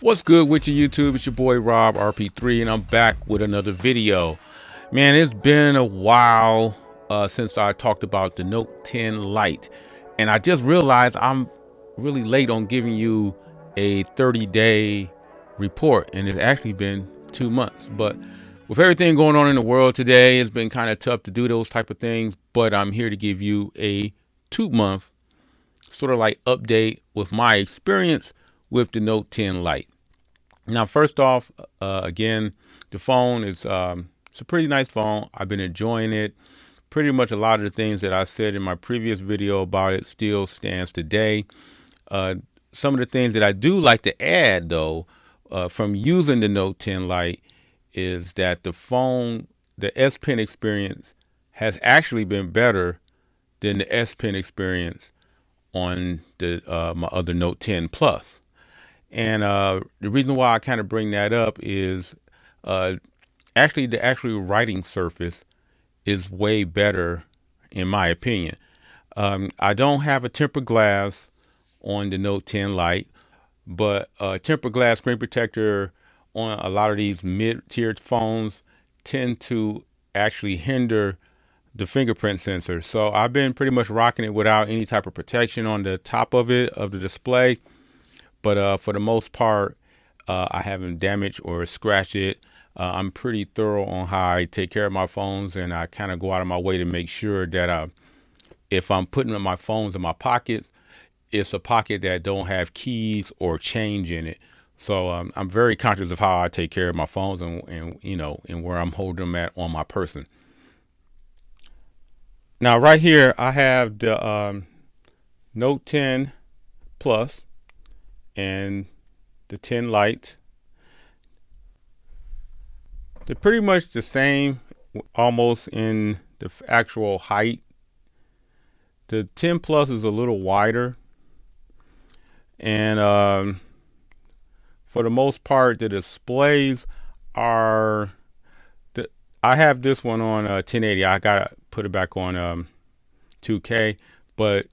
What's good with you, YouTube? It's your boy Rob RP3, and I'm back with another video. Man, it's been a while since I talked about the Note 10 Lite, and I just realized I'm really late on giving you a 30-day report, and it's actually been 2 months. But with everything going on in the world today, it's been kind of tough to do those type of things. But I'm here to give you a 2-month sort of like update with my experience with the Note 10 Lite. Now, first off, again, the phone is it's a pretty nice phone. I've been enjoying it. Pretty much a lot of the things that I said in my previous video about it still stands today. Some of the things that I do like to add, though, from using the Note 10 Lite is that the phone, the S Pen experience has actually been better than the S Pen experience on the my other Note 10 Plus. And the reason why I kind of bring that up is actually the actual writing surface is way better in my opinion. I don't have a tempered glass on the Note 10 Lite, but tempered glass screen protector on a lot of these mid-tier phones tend to actually hinder the fingerprint sensor. So I've been pretty much rocking it without any type of protection on the top of it, of the display. But for the most part, I haven't damaged or scratched it. I'm pretty thorough on how I take care of my phones, and I kind of go out of my way to make sure that if I'm putting my phones in my pockets, it's a pocket that don't have keys or change in it. So I'm very conscious of how I take care of my phones and you know, and where I'm holding them at on my person. Now right here, I have the Note 10 Plus and the 10 Lite. They're pretty much the same, almost in the actual height. The 10 Plus is a little wider, and for the most part, the displays are. I have this one on 1080. I gotta put it back on 2K, but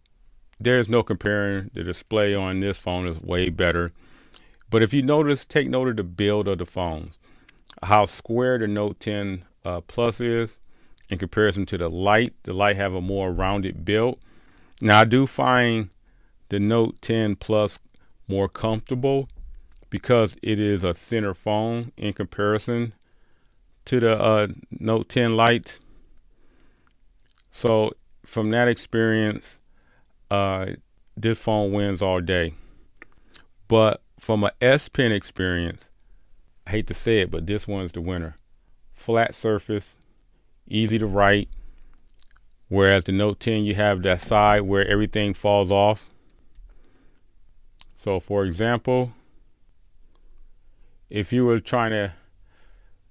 there's no comparing. The display on this phone is way better. But if you notice, take note of the build of the phones, how square the Note 10 Plus is in comparison to the Lite. The Lite have a more rounded build. Now I do find the Note 10 Plus more comfortable because it is a thinner phone in comparison to the Note 10 Lite. So from that experience, this phone wins all day. But from an S Pen experience, I hate to say it, but this one's the winner. Flat surface, easy to write, whereas the Note 10, you have that side where everything falls off. So for example, if you were trying to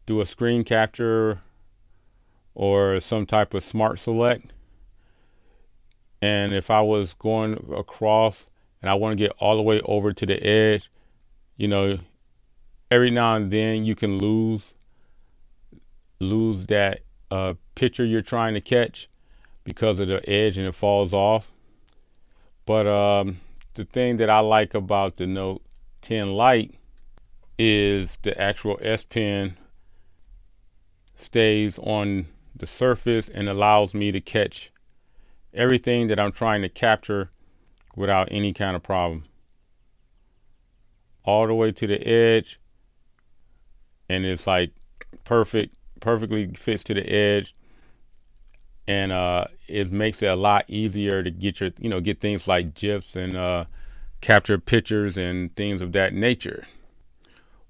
do a screen capture or some type of smart select, and if I was going across and I want to get all the way over to the edge, you know, every now and then you can lose that picture you're trying to catch because of the edge and it falls off. But the thing that I like about the Note 10 Lite is the actual S Pen stays on the surface and allows me to catch everything that I'm trying to capture without any kind of problem. All the way to the edge, and it's like perfectly fits to the edge, and it makes it a lot easier to get get things like GIFs and capture pictures and things of that nature.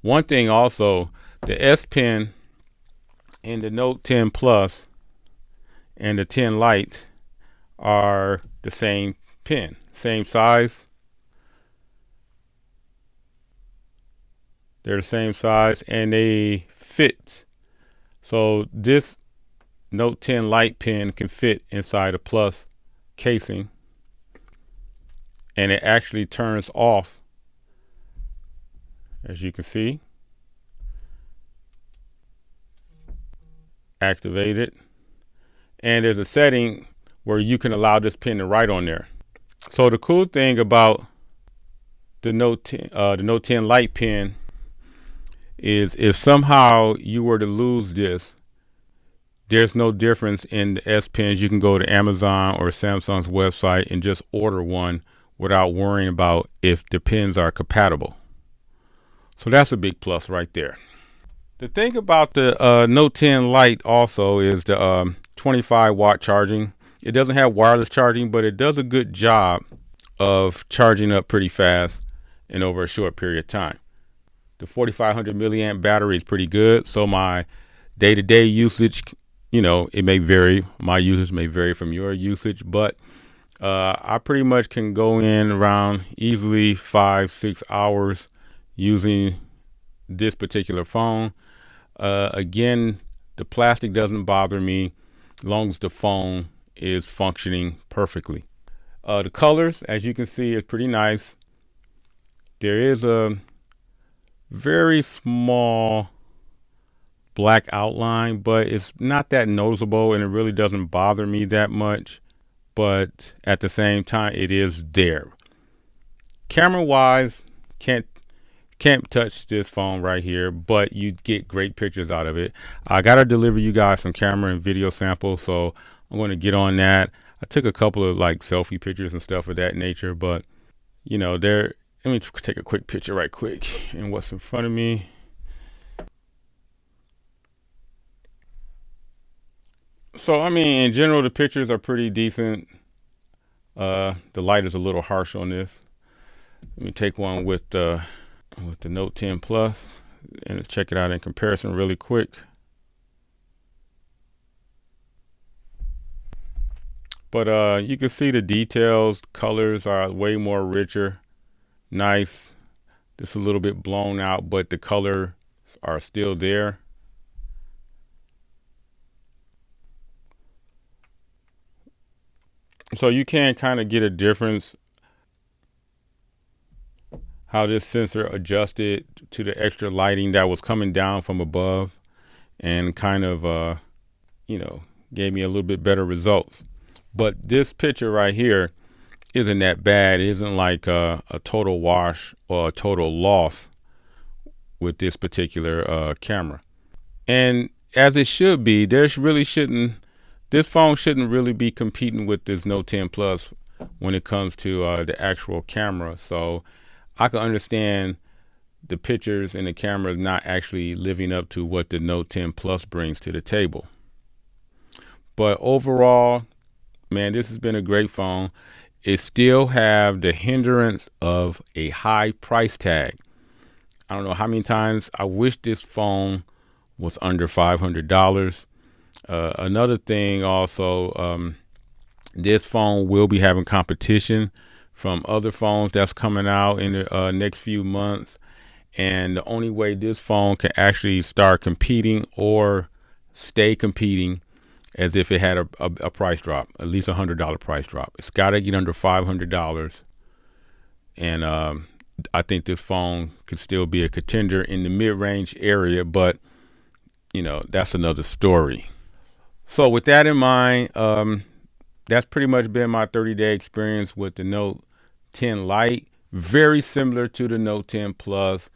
One thing also, the S Pen in the Note 10 Plus and the 10 Lite are the same pen, same size. They're the same size and they fit. So this Note 10 Lite pen can fit inside a Plus casing, and it actually turns off, as you can see. Activate it, and there's a setting where you can allow this pen to write on there. So the cool thing about the Note 10 Lite pen is if somehow you were to lose this, there's no difference in the S Pens. You can go to Amazon or Samsung's website and just order one without worrying about if the pins are compatible. So that's a big plus right there. The thing about the Note 10 Lite also is the 25-watt charging. It doesn't have wireless charging, but it does a good job of charging up pretty fast and over a short period of time. The 4500 milliamp battery is pretty good. So my day-to-day usage, it may vary. My usage may vary from your usage, but I pretty much can go in around easily 5-6 hours using this particular phone. Again, the plastic doesn't bother me as long as the phone is functioning perfectly. The colors, as you can see, is pretty nice. There is a very small black outline, but it's not that noticeable and it really doesn't bother me that much. But at the same time, it is there. Camera wise, can't touch this phone right here, but you get great pictures out of it. I gotta deliver you guys some camera and video samples, so I'm going to get on that. I took a couple of like selfie pictures and stuff of that nature, but let me take a quick picture right quick and what's in front of me. So in general, the pictures are pretty decent. The light is a little harsh on this. Let me take one with the Note 10 Plus and check it out in comparison really quick. But you can see the details. Colors are way more richer. Nice. Just a little bit blown out, but the colors are still there. So you can kind of get a difference how this sensor adjusted to the extra lighting that was coming down from above and kind of gave me a little bit better results. But this picture right here isn't that bad. It isn't like a total wash or a total loss with this particular camera. And as it should be, this phone shouldn't really be competing with this Note 10 Plus when it comes to the actual camera. So I can understand the pictures and the camera not actually living up to what the Note 10 Plus brings to the table. But overall, man, this has been a great phone. It still have the hindrance of a high price tag. I don't know how many times I wish this phone was under $500. Another thing also, this phone will be having competition from other phones that's coming out in the next few months. And the only way this phone can actually start competing or stay competing as if it had a price drop, at least $100 price drop. It's got to get under $500. And I think this phone could still be a contender in the mid-range area, but that's another story. So with that in mind, that's pretty much been my 30-day experience with the Note 10 Lite. Very similar to the Note 10 Plus.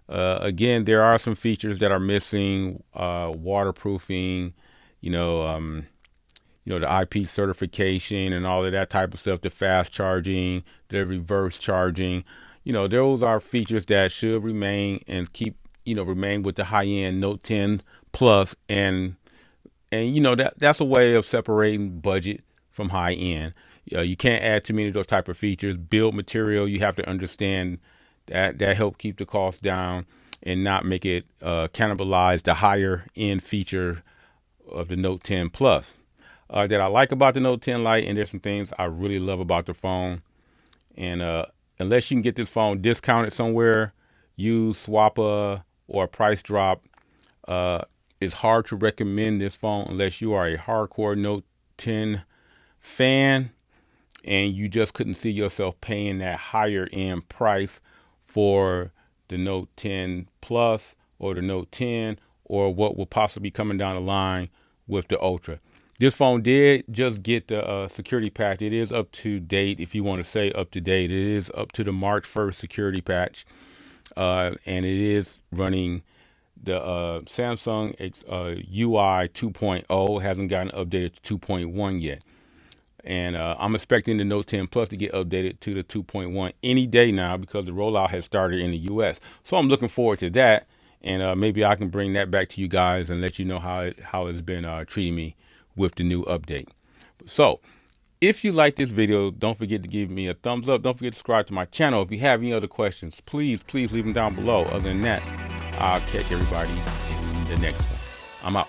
Again, there are some features that are missing, waterproofing, the IP certification and all of that type of stuff, the fast charging, the reverse charging. Those are features that should remain and remain with the high-end Note 10 Plus. And that's a way of separating budget from high end. You can't add too many of those type of features. Build material, you have to understand that help keep the cost down and not make it cannibalize the higher end feature of the Note 10 Plus. That I like about the Note 10 Lite, and there's some things I really love about the phone. And unless you can get this phone discounted somewhere, use Swappa or a price drop, it's hard to recommend this phone unless you are a hardcore Note 10 fan and you just couldn't see yourself paying that higher end price for the Note 10 Plus or the Note 10 or what will possibly be coming down the line with the Ultra. This phone did just get the security patch. It is up to date, if you want to say up to date. It is up to the March 1st security patch, and it is running The Samsung UI 2.0 hasn't gotten updated to 2.1 yet. And I'm expecting the Note 10 Plus to get updated to the 2.1 any day now, because the rollout has started in the US. So I'm looking forward to that. And maybe I can bring that back to you guys and let you know how it's been treating me with the new update. So if you like this video, don't forget to give me a thumbs up. Don't forget to subscribe to my channel. If you have any other questions, please leave them down below. Other than that, I'll catch everybody in the next one. I'm out.